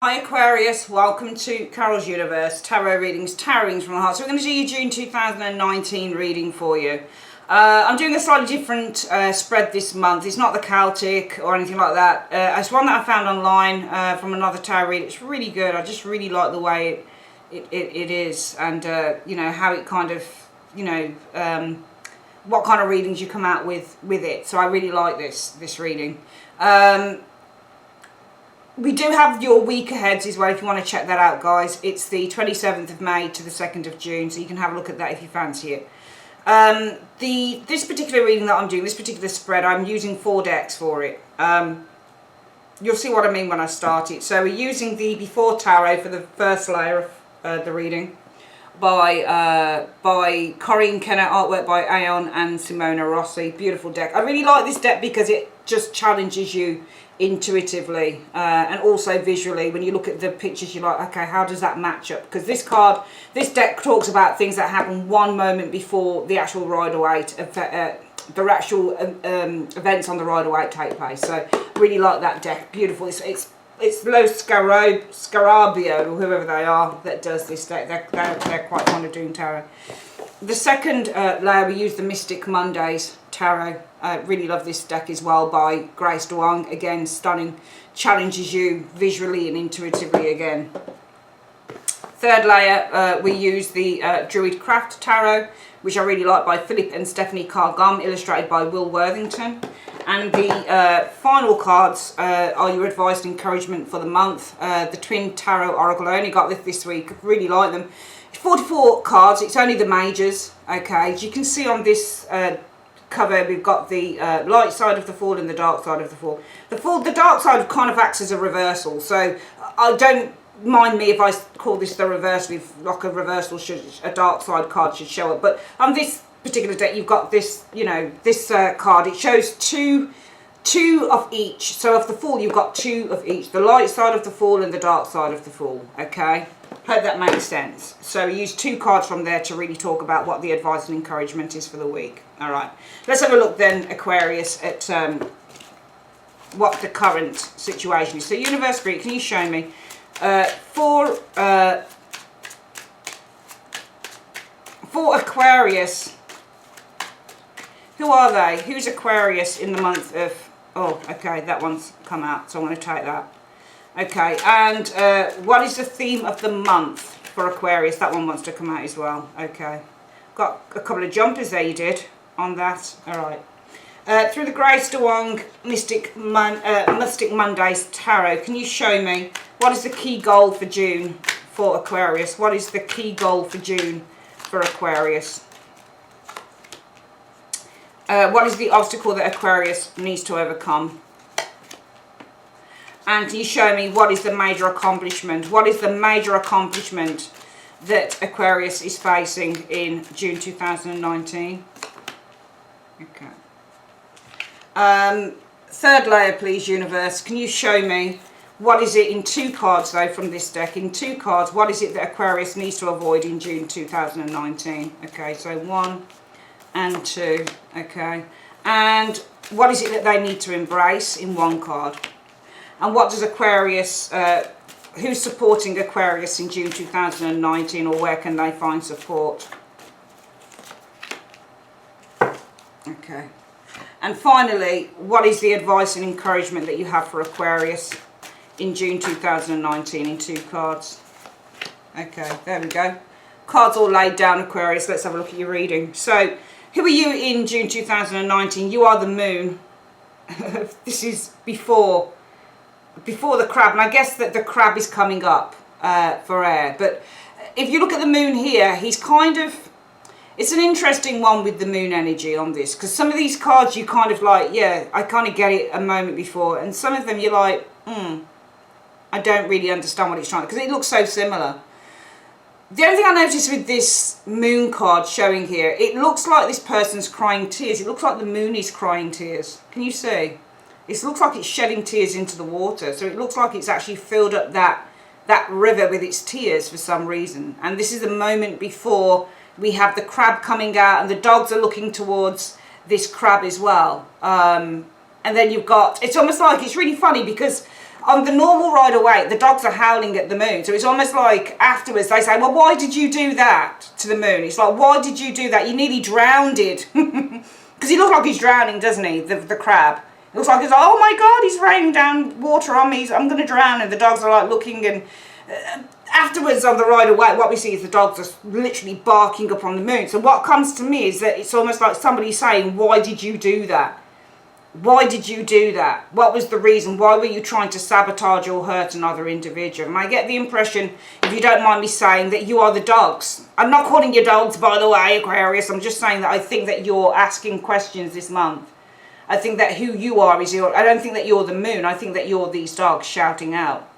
Hi Aquarius, welcome to Carol's Universe, Tarot Readings, Tarotings from the Heart. So we're going to do your June 2019 reading for you. I'm doing a slightly different spread this month. It's not the Celtic or anything like that. It's one that I found online from another tarot reader. It's really good. I just really like the way it is, and you know, how it kind of, you know, what kind of readings you come out with it. So I really like this reading. We do have your week aheads as well, if you want to check that out, guys. It's the 27th of May to the 2nd of June, so you can have a look at that if you fancy it. This particular reading that I'm doing, this particular spread, I'm using 4 decks for it. You'll see what I mean when I start it. So we're using the Before Tarot for the first layer of the reading by Corinne Kenner, artwork by Aeon and Simona Rossi. Beautiful deck. I really like this deck because it just challenges you intuitively and also visually. When you look at the pictures, you're like, okay, how does that match up? Because this deck talks about things that happen one moment before the actual Rider-Waite, the actual events on the Rider-Waite take place. So really like that deck. Beautiful. It's Los Scarabio, or whoever they are that does this deck. They're quite fond of doing tarot. The second layer, we use the Mystic Mondays Tarot. Really love this deck as well, by Grace Duong. Again, stunning. Challenges you visually and intuitively again. Third layer, we use the Druid Craft Tarot, which I really like, by Philip and Stephanie Carr-Gum, illustrated by Will Worthington. And the final cards are your advice and encouragement for the month. The Twin Tarot Oracle. I only got this week. Really like them. 44 cards. It's only the majors. Okay, as you can see on this cover, we've got the light side of the Fool and the dark side of the Fool. The dark side kind of acts as a reversal. So I don't mind me if I call this the reversal, if like a reversal should, a dark side card should show up. But on this particular deck, you've got this, you know, this card. It shows two of each. So of the Fool, you've got 2 of each, the light side of the Fool and the dark side of the Fool. Okay, hope that makes sense. So we use 2 cards from there to really talk about what the advice and encouragement is for the week. All right, let's have a look then, Aquarius, at what the current situation is. So Universe Spirit, can you show me for Aquarius, who are they? Who's Aquarius in the month of... Oh, okay, that one's come out, so I'm going to take that. Okay, and what is the theme of the month for Aquarius? That one wants to come out as well. Okay, got a couple of jumpers there you did on that. All right. Through the Grace Duong Mystic Mondays Tarot, can you show me what is the key goal for June for Aquarius? What is the key goal for June for Aquarius? What is the obstacle that Aquarius needs to overcome? And can you show me what is the major accomplishment? What is the major accomplishment that Aquarius is facing in June 2019? Okay. Third layer, please, Universe. Can you show me what is it in 2 cards, though, from this deck? In 2 cards, what is it that Aquarius needs to avoid in June 2019? Okay, so 1 and 2. Okay, and what is it that they need to embrace in 1 card? And what does Aquarius, who's supporting Aquarius in June 2019, or where can they find support? Okay, and finally, what is the advice and encouragement that you have for Aquarius in June 2019 in 2 cards? Okay, there we go. Cards all laid down, Aquarius. Let's have a look at your reading. So, who are you in June 2019? You are the Moon. This is before the Crab, and I guess that the Crab is coming up for air. But if you look at the Moon here, he's kind of... It's an interesting one with the Moon energy on this, because some of these cards you kind of like, yeah, I kind of get it a moment before, and some of them you're like, I don't really understand what it's trying, because it looks so similar. The only thing I noticed with this Moon card showing here, it looks like this person's crying tears. It looks like the Moon is crying tears. Can you see? It looks like it's shedding tears into the water. So it looks like it's actually filled up that river with its tears for some reason. And this is the moment before we have the Crab coming out, and the dogs are looking towards this Crab as well. And then you've got... It's almost like... It's really funny because on the normal ride away, the dogs are howling at the moon. So it's almost like afterwards they say, well, why did you do that to the moon? It's like, why did you do that? You nearly drowned it. Because he looks like he's drowning, doesn't he? The crab. It looks like he's like, oh my God, he's raining down water on me. I'm going to drown. And the dogs are like looking, and afterwards on the ride away, what we see is the dogs are literally barking up on the moon. So what comes to me is that it's almost like somebody saying, why did you do that? Why did you do that? What was the reason? Why were you trying to sabotage or hurt another individual? And I get the impression, if you don't mind me saying, that you are the dogs. I'm not calling you dogs, by the way, Aquarius. I'm just saying that I think that you're asking questions this month. I think that who you are is I don't think that you're the moon. I think that you're these dogs shouting out.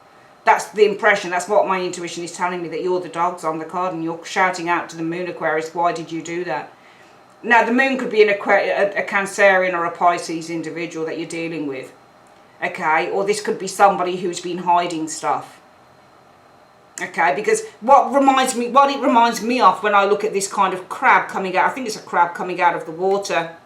That's the impression. That's what my intuition is telling me, that you're the dogs on the card and you're shouting out to the moon, Aquarius, why did you do that? Now, the moon could be a Cancerian or a Pisces individual that you're dealing with, okay? Or this could be somebody who's been hiding stuff, okay? Because what it reminds me of when I look at this kind of crab coming out, I think it's a crab coming out of the water.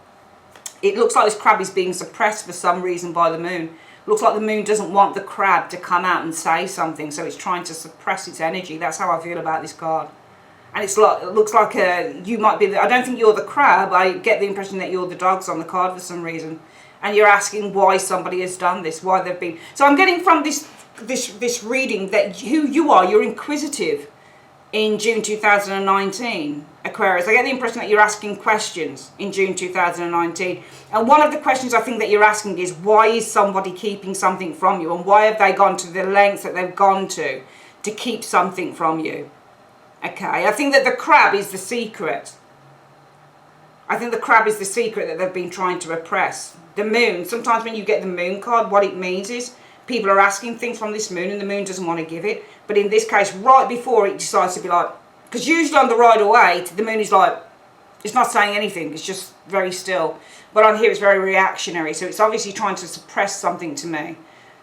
It looks like this crab is being suppressed for some reason by the moon. It looks like the moon doesn't want the crab to come out and say something, so it's trying to suppress its energy. That's how I feel about this card. And it looks like you might be I don't think you're the crab. I get the impression that you're the dogs on the card for some reason. And you're asking why somebody has done this, why they've been. So I'm getting from this reading that who you are, you're inquisitive in June 2019, Aquarius. I get the impression that you're asking questions in June 2019. And one of the questions I think that you're asking is, why is somebody keeping something from you? And why have they gone to the lengths that they've gone to keep something from you? Okay, I think that the crab is the secret. I think the crab is the secret that they've been trying to repress. The moon, sometimes when you get the moon card, what it means is people are asking things from this moon and the moon doesn't want to give it. But in this case, right before it decides to be like, because usually on the ride away, the moon is like, it's not saying anything, it's just very still. But on here it's very reactionary, so it's obviously trying to suppress something to me.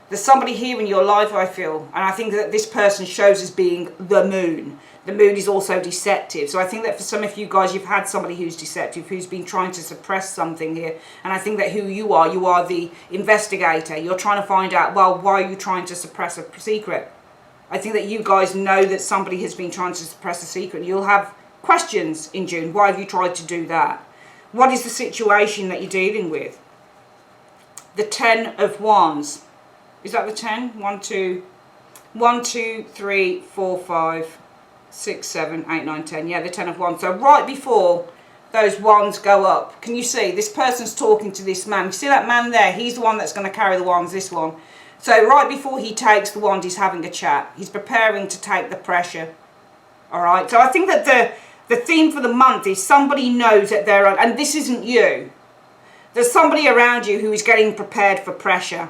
There's somebody here in your life, I feel, and I think that this person shows as being the moon. The moon is also deceptive. So I think that for some of you guys, you've had somebody who's deceptive, who's been trying to suppress something here. And I think that who you are the investigator. You're trying to find out, well, why are you trying to suppress a secret? I think that you guys know that somebody has been trying to suppress a secret. You'll have questions in June. Why have you tried to do that? What is the situation that you're dealing with? The 10 of Wands. Is that the 10? 1, 2, 3, 4, 5, 6, 7, 8, 9, 10. Yeah, the 10 of Wands. So right before those wands go up, can you see this person's talking to this man? You see that man there? He's the one that's going to carry the wands, this one. So right before he takes the wand, he's having a chat. He's preparing to take the pressure. All right. So I think that the theme for the month is somebody knows that they're on, and this isn't you. There's somebody around you who is getting prepared for pressure.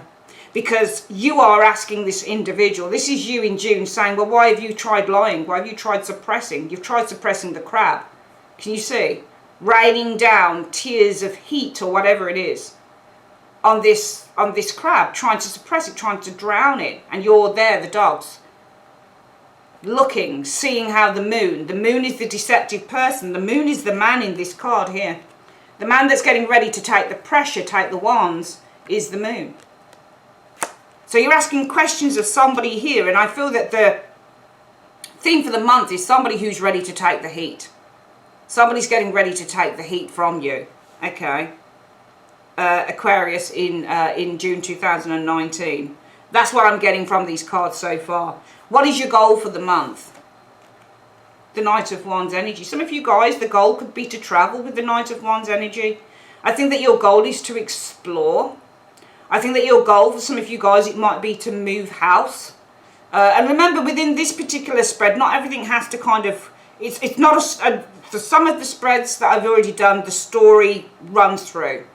Because you are asking this individual, this is you in June, saying, well, why have you tried lying? Why have you tried suppressing? You've tried suppressing the crab. Can you see? Raining down tears of heat or whatever it is on this crab, trying to suppress it, trying to drown it. And you're there, the dogs, looking, seeing how the moon is the deceptive person. The moon is the man in this card here. The man that's getting ready to take the pressure, take the wands, is the moon. So you're asking questions of somebody here, and I feel that the theme for the month is somebody who's ready to take the heat. Somebody's getting ready to take the heat from you, okay? Aquarius in June 2019. That's what I'm getting from these cards so far. What is your goal for the month? The Knight of Wands energy. Some of you guys, the goal could be to travel with the Knight of Wands energy. I think that your goal is to explore. I think that your goal for some of you guys, it might be to move house. And remember, within this particular spread, not everything has to kind of, it's not for some of the spreads that I've already done, the story runs through.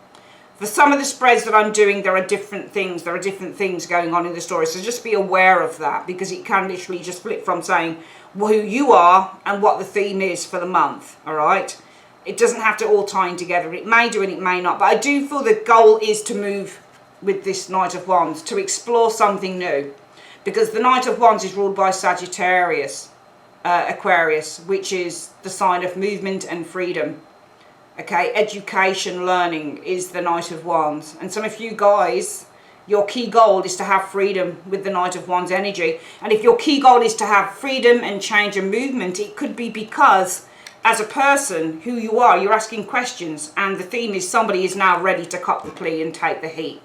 For some of the spreads that I'm doing, there are different things. There are different things going on in the story. So just be aware of that, because it can literally just flip from saying who you are and what the theme is for the month, all right? It doesn't have to all tie in together. It may do and it may not. But I do feel the goal is to move with this Knight of Wands, to explore something new, because the Knight of Wands is ruled by Sagittarius, Aquarius, which is the sign of movement and freedom. Okay, education, learning is the Knight of Wands. And some of you guys, Your key goal is to have freedom with the Knight of Wands energy. And if your key goal is to have freedom and change and movement, it could be because as a person who you are, you're asking questions, and the theme is somebody is now ready to cut the plea and take the heat.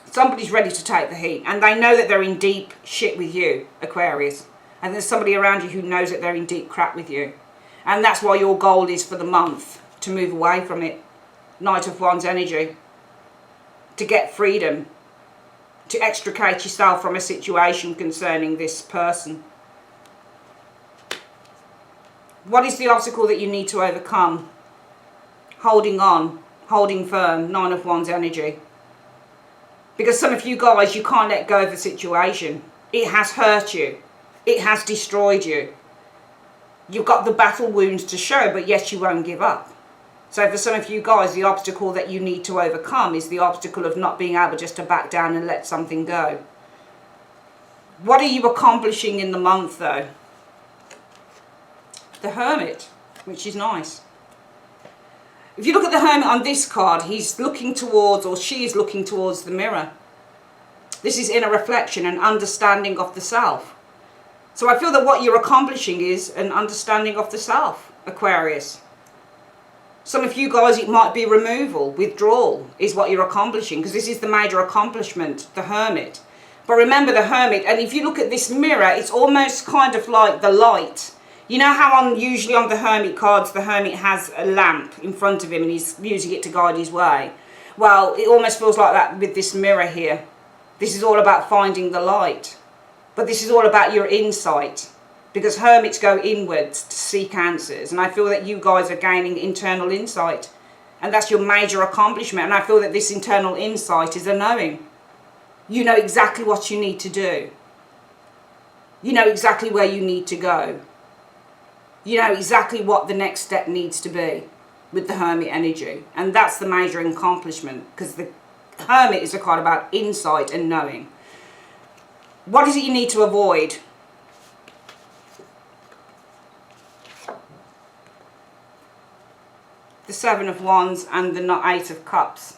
Somebody's ready to take the heat, and they know that they're in deep shit with you, Aquarius. And there's somebody around you who knows that they're in deep crap with you. And that's why your goal is for the month to move away from it. Knight of Wands energy. To get freedom. To extricate yourself from a situation concerning this person. What is the obstacle that you need to overcome? Holding on, holding firm, Nine of Wands energy. Because some of you guys, you can't let go of the situation. It has hurt you. It has destroyed you. You've got the battle wounds to show, but yet you won't give up. So for some of you guys, the obstacle that you need to overcome is the obstacle of not being able just to back down and let something go. What are you accomplishing in the month though? The Hermit, which is nice. If you look at the Hermit on this card, he's looking towards, or she is looking towards the mirror. This is inner reflection and understanding of the self. So I feel that what you're accomplishing is an understanding of the self, Aquarius. Some of you guys, it might be removal, withdrawal is what you're accomplishing, because this is the major accomplishment, the Hermit. But remember the Hermit, and if you look at this mirror, it's almost kind of like the light. You know how usually on the Hermit cards, the Hermit has a lamp in front of him and he's using it to guide his way? Well, it almost feels like that with this mirror here. This is all about finding the light. But this is all about your insight. Because Hermits go inwards to seek answers. And I feel that you guys are gaining internal insight. And that's your major accomplishment. And I feel that this internal insight is a knowing. You know exactly what you need to do. You know exactly where you need to go. You know exactly what the next step needs to be with the Hermit energy. And that's the major accomplishment, because the Hermit is a card about insight and knowing. What is it you need to avoid? The Seven of Wands and the Eight of Cups.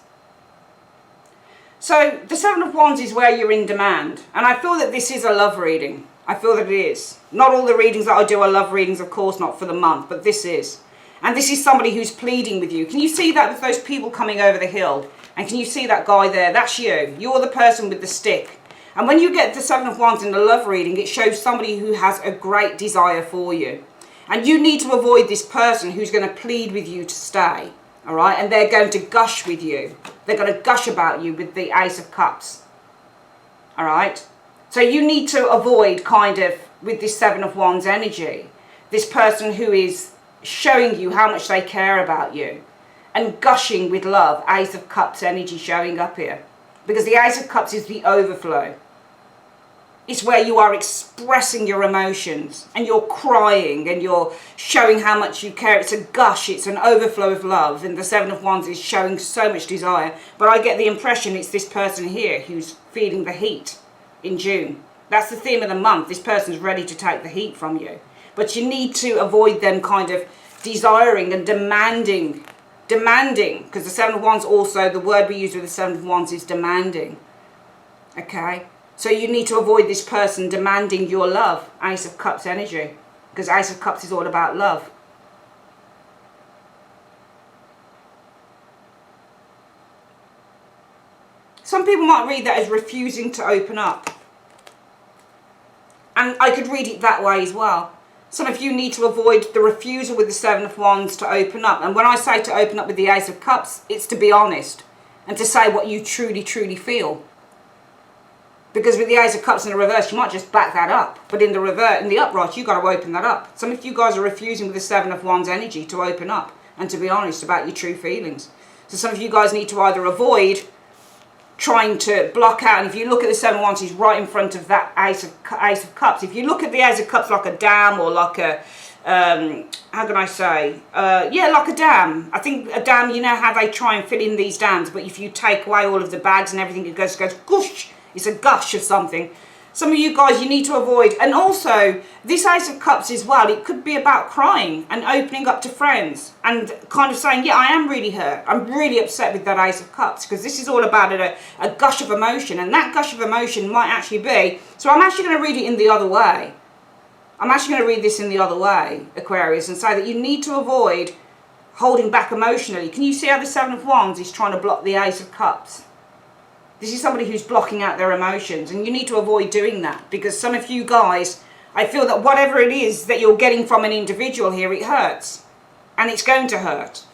So the Seven of Wands is where you're in demand. And I feel that this is a love reading. I feel that it is. Not all the readings that I do are love readings, of course, not for the month, but this is. And this is somebody who's pleading with you. Can you see that with those people coming over the hill? And can you see that guy there? That's you. You're the person with the stick. And when you get the Seven of Wands in the love reading, it shows somebody who has a great desire for you. And you need to avoid this person who's going to plead with you to stay. All right? And they're going to gush with you. They're going to gush about you with the Ace of Cups. All right? So you need to avoid kind of, with this Seven of Wands energy, this person who is showing you how much they care about you. And gushing with love, Ace of Cups energy showing up here. Because the Ace of Cups is the overflow. It's where you are expressing your emotions and you're crying and you're showing how much you care. It's a gush, it's an overflow of love, and the Seven of Wands is showing so much desire. But I get the impression it's this person here who's feeling the heat in June. That's the theme of the month. This person's ready to take the heat from you. But you need to avoid them kind of desiring and demanding, because the Seven of Wands also, the word we use with the Seven of Wands is demanding. Okay? So you need to avoid this person demanding your love, Ace of Cups energy, because Ace of Cups is all about love. Some people might read that as refusing to open up. And I could read it that way as well. Some of you need to avoid the refusal with the Seven of Wands to open up. And when I say to open up with the Ace of Cups, it's to be honest and to say what you truly, truly feel. Because with the Ace of Cups in the reverse, you might just back that up. But in the reverse, in the upright, you've got to open that up. Some of you guys are refusing with the Seven of Wands energy to open up and to be honest about your true feelings. So some of you guys need to either avoid trying to block out. And if you look at the Seven of Wands, he's right in front of that Ace of Cups. If you look at the Ace of Cups like a dam or like a, how can I say? Yeah, like a dam. I think a dam, you know how they try and fill in these dams. But if you take away all of the bags and everything, it goes goosh. It's a gush of something. Some of you guys, you need to avoid, and also this Ace of Cups as well, it could be about crying and opening up to friends and kind of saying, yeah, I am really hurt. I'm really upset with that Ace of Cups, because this is all about a gush of emotion, and that gush of emotion might actually be, so I'm actually going to read it in the other way. I'm actually going to read this in the other way, Aquarius, and say that you need to avoid holding back emotionally. Can you see how the Seven of Wands is trying to block the Ace of Cups? This is somebody who's blocking out their emotions, and you need to avoid doing that, because some of you guys, I feel that whatever it is that you're getting from an individual here, it hurts. And it's going to hurt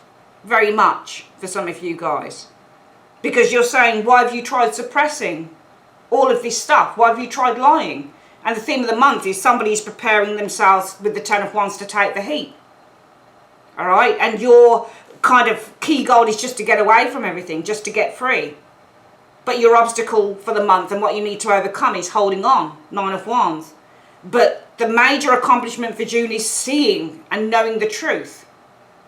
very much for some of you guys. Because you're saying, why have you tried suppressing all of this stuff? Why have you tried lying? And the theme of the month is somebody's preparing themselves with the Ten of Wands to take the heat. Alright? And your kind of key goal is just to get away from everything, just to get free. But your obstacle for the month and what you need to overcome is holding on, Nine of Wands. But the major accomplishment for June is seeing and knowing the truth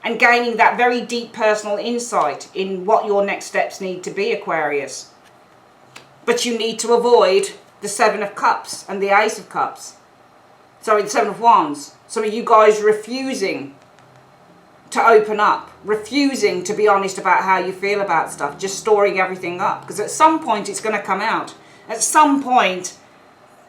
and gaining that very deep personal insight in what your next steps need to be, Aquarius. But you need to avoid the Seven of Cups and the Ace of Cups. Sorry, the Seven of Wands. Some of you guys refusing to open up, refusing to be honest about how you feel about stuff, just storing everything up, because at some point it's going to come out. At some point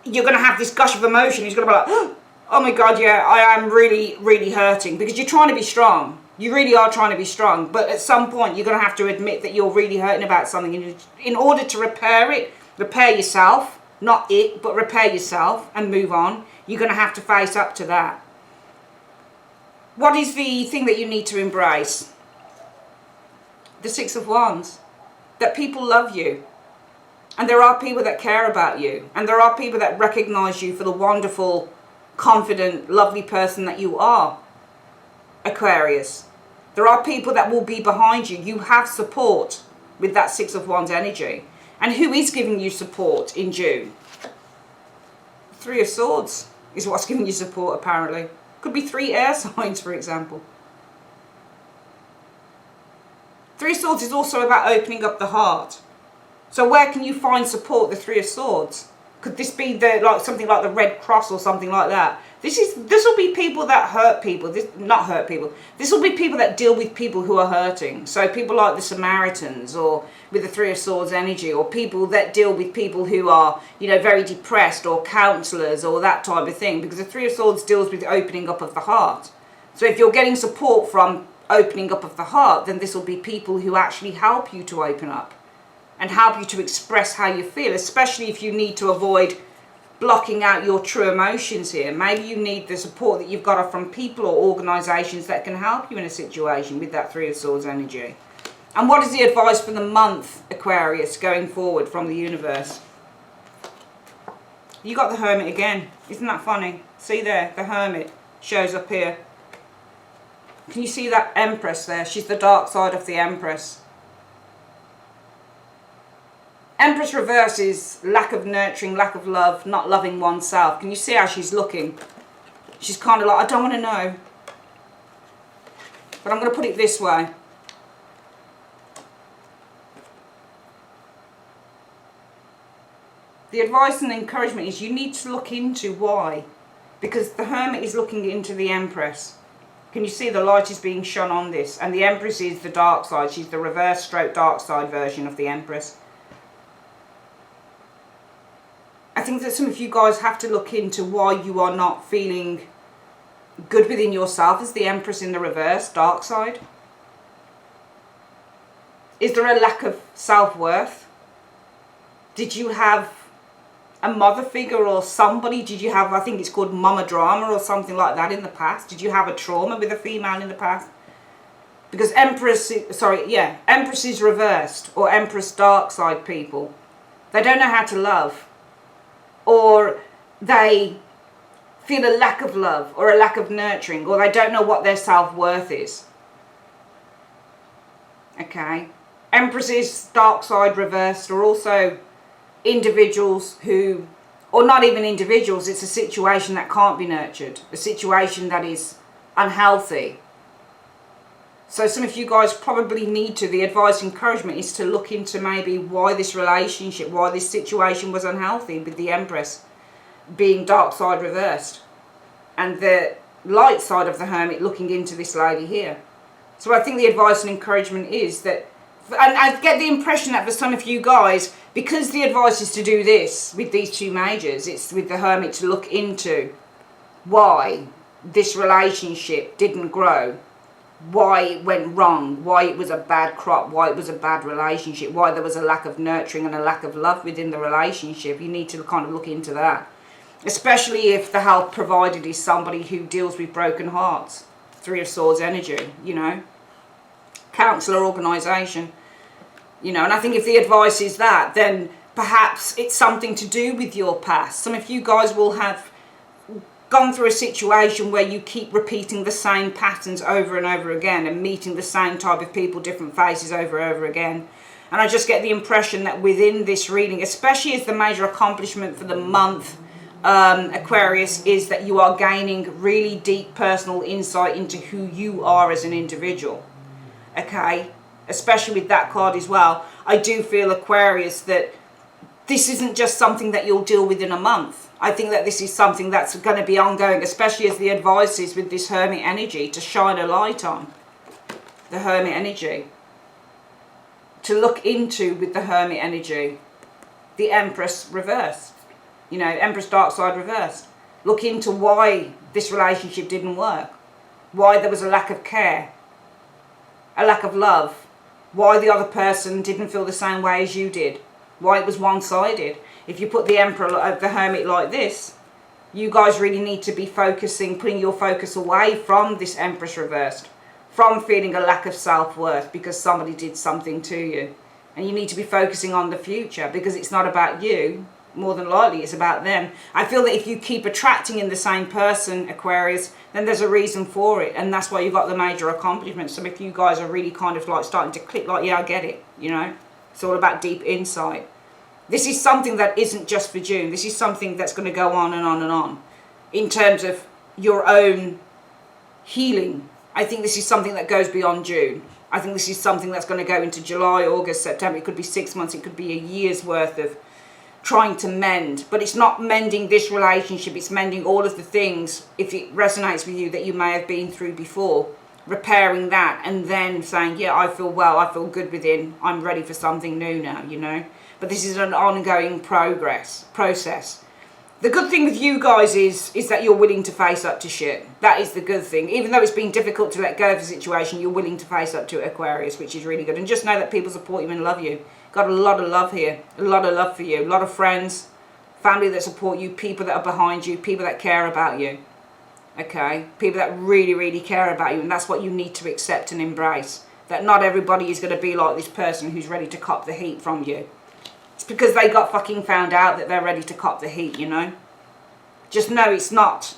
you're going to have this gush of emotion. You're going to be like, oh my God, yeah, I am really, really hurting, because you're trying to be strong. You really are trying to be strong, but at some point you're going to have to admit that you're really hurting about something. And in order to repair it, repair yourself, not it, but repair yourself and move on, you're going to have to face up to that. What is the thing that you need to embrace? The Six of Wands. That people love you. And there are people that care about you. And there are people that recognize you for the wonderful, confident, lovely person that you are, Aquarius. There are people that will be behind you. You have support with that Six of Wands energy. And who is giving you support in June? Three of Swords is what's giving you support, apparently. Could be 3 air signs, for example. Three of Swords is also about opening up the heart. So where can you find support, the Three of Swords? Could this be something like the Red Cross or something like that? This will be people that hurt people. This will be people that deal with people who are hurting. So people like the Samaritans, or with the Three of Swords energy, or people that deal with people who are, very depressed, or counsellors, or that type of thing. Because the Three of Swords deals with the opening up of the heart. So if you're getting support from opening up of the heart, then this will be people who actually help you to open up and help you to express how you feel, especially if you need to avoid blocking out your true emotions here. Maybe you need the support that you've got from people or organisations that can help you in a situation with that Three of Swords energy. And what is the advice for the month, Aquarius, going forward from the universe? You got the Hermit again. Isn't that funny? See there, the Hermit shows up here. Can you see that Empress there? She's the dark side of the Empress. Empress reverse is lack of nurturing, lack of love, not loving oneself. Can you see how she's looking? She's kind of like, I don't want to know. But I'm going to put it this way. The advice and encouragement is you need to look into why. Because the Hermit is looking into the Empress. Can you see the light is being shone on this? And the Empress is the dark side. She's the reverse stroke dark side version of the Empress. I think that some of you guys have to look into why you are not feeling good within yourself as the Empress in the reverse, dark side. Is there a lack of self-worth? Did you have a mother figure or somebody? Did you have, I think it's called mama drama or something like that in the past? Did you have a trauma with a female in the past? Because Empress is reversed, or Empress dark side people. They don't know how to love. Or they feel a lack of love or a lack of nurturing, or they don't know what their self-worth is. Okay. Empresses, dark side reversed, are also individuals who, or not even individuals, it's a situation that can't be nurtured, a situation that is unhealthy. So some of you guys probably need to, the advice, encouragement is to look into maybe why this relationship, why this situation was unhealthy with the Empress. being dark side reversed, and the light side of the Hermit looking into this lady here. So I think the advice and encouragement is that, and I get the impression that for some of you guys, because the advice is to do this with these two majors, it's with the Hermit to look into why this relationship didn't grow, why it went wrong, why it was a bad crop, why it was a bad relationship, why there was a lack of nurturing and a lack of love within the relationship. You need to kind of look into that, especially if the help provided is somebody who deals with broken hearts. Three of Swords energy, you know, counsellor, organisation, you know. And I think if the advice is that, then perhaps it's something to do with your past. Some of you guys will have gone through a situation where you keep repeating the same patterns over and over again and meeting the same type of people, different faces over and over again. And I just get the impression that within this reading, especially as the major accomplishment for the month, Aquarius, is that you are gaining really deep personal insight into who you are as an individual. Okay, especially with that card as well. I do feel, Aquarius, that this isn't just something that you'll deal with in a month. I think that this is something that's going to be ongoing, especially as the advice is with this Hermit energy to shine a light on. The Hermit energy. To look into with the Hermit energy. The Empress reversed. You know, Empress dark side reversed. Look into why this relationship didn't work. Why there was a lack of care. A lack of love. Why the other person didn't feel the same way as you did. Why it was one-sided. If you put the Emperor, the Hermit like this, you guys really need to be focusing, putting your focus away from this Empress reversed, from feeling a lack of self-worth because somebody did something to you. And you need to be focusing on the future, because it's not about you, more than likely it's about them. I feel that if you keep attracting in the same person, Aquarius, then there's a reason for it, and that's why you got the major accomplishments. Some of you guys are really kind of like starting to click, like, yeah, I get it, you know. It's all about deep insight. This is something that isn't just for June. This is something that's going to go on and on and on. In terms of your own healing, I think this is something that goes beyond June. I think this is something that's going to go into July, August, September. It could be 6 months. It could be a year's worth of trying to mend. But it's not mending this relationship. It's mending all of the things, if it resonates with you, that you may have been through before. Repairing that and then saying, yeah, I feel well, I feel good within, I'm ready for something new now, you know. But this is an ongoing process. The good thing with you guys is that you're willing to face up to shit. That is the good thing. Even though it's been difficult to let go of the situation, you're willing to face up to it, Aquarius, which is really good. And just know that people support you and love you. Got a lot of love here. A lot of love for you. A lot of friends, family that support you, people that are behind you, people that care about you. Okay, people that really, really care about you, and that's what you need to accept and embrace. That not everybody is going to be like this person who's ready to cop the heat from you. It's because they got fucking found out that they're ready to cop the heat, you know. Just know it's not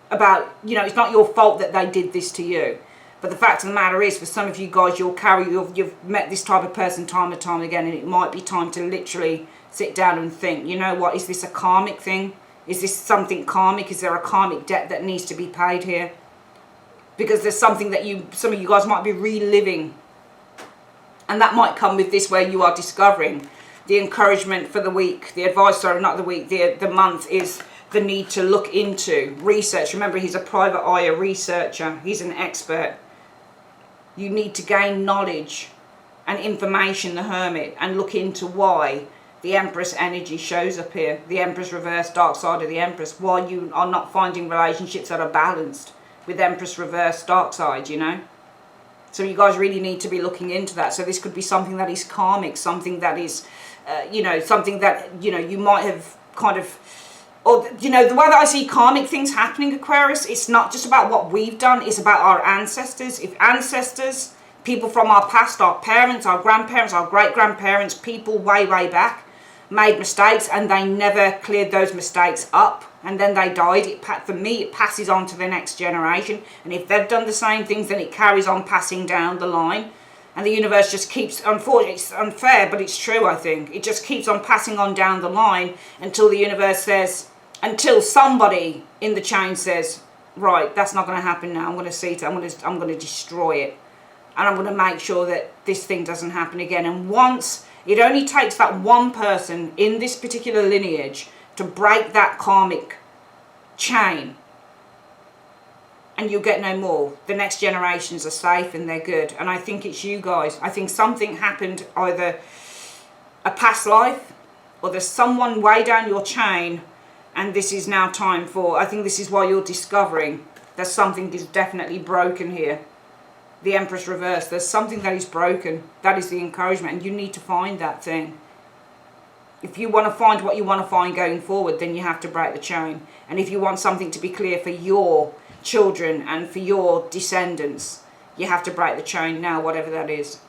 about, you know, it's not your fault that they did this to you. But the fact of the matter is, for some of you guys, you've met this type of person time and time again, and it might be time to literally sit down and think, you know what, is this a karmic thing? Is this something karmic? Is there a karmic debt that needs to be paid here? Because there's something that some of you guys might be reliving. And that might come with this, where you are discovering the encouragement for the week. The advice, sorry, not the week, the month is the need to look into research. Remember, he's a private eye, a researcher. He's an expert. You need to gain knowledge and information, the Hermit, and look into why the Empress energy shows up here. The Empress reverse, dark side of the Empress. Why you are not finding relationships that are balanced with Empress reverse, dark side, you know. So you guys really need to be looking into that. So this could be something that is karmic, something that is, you know, something that, you know, you might have kind of, or, you know, the way that I see karmic things happening, Aquarius, it's not just about what we've done, it's about our ancestors. If ancestors, people from our past, our parents, our grandparents, our great-grandparents, people way, way back, made mistakes and they never cleared those mistakes up, and then they died, for me it passes on to the next generation. And if they've done the same things, then it carries on passing down the line, and the universe just keeps, unfortunately it's unfair but it's true, I think it just keeps on passing on down the line until the universe says, until somebody in the chain says, right, that's not going to happen now, I'm going to see it, I'm going to destroy it, and I'm going to make sure that this thing doesn't happen again. And once, it only takes that one person in this particular lineage to break that karmic chain, and you'll get no more. The next generations are safe and they're good. And I think it's you guys. I think something happened, either a past life or there's someone way down your chain, and this is now time for, I think this is why you're discovering that something is definitely broken here. The Empress reverse, there's something that is broken. That is the encouragement, and you need to find that thing. If you want to find what you want to find going forward, then you have to break the chain. And if you want something to be clear for your children and for your descendants, you have to break the chain now, whatever that is.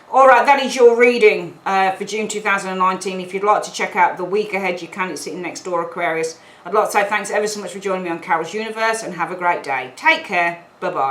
Alright, that is your reading for June 2019. If you'd like to check out the week ahead, you can. It's sitting next door, Aquarius. I'd like to say thanks ever so much for joining me on Carol's Universe, and have a great day. Take care. Bye-bye.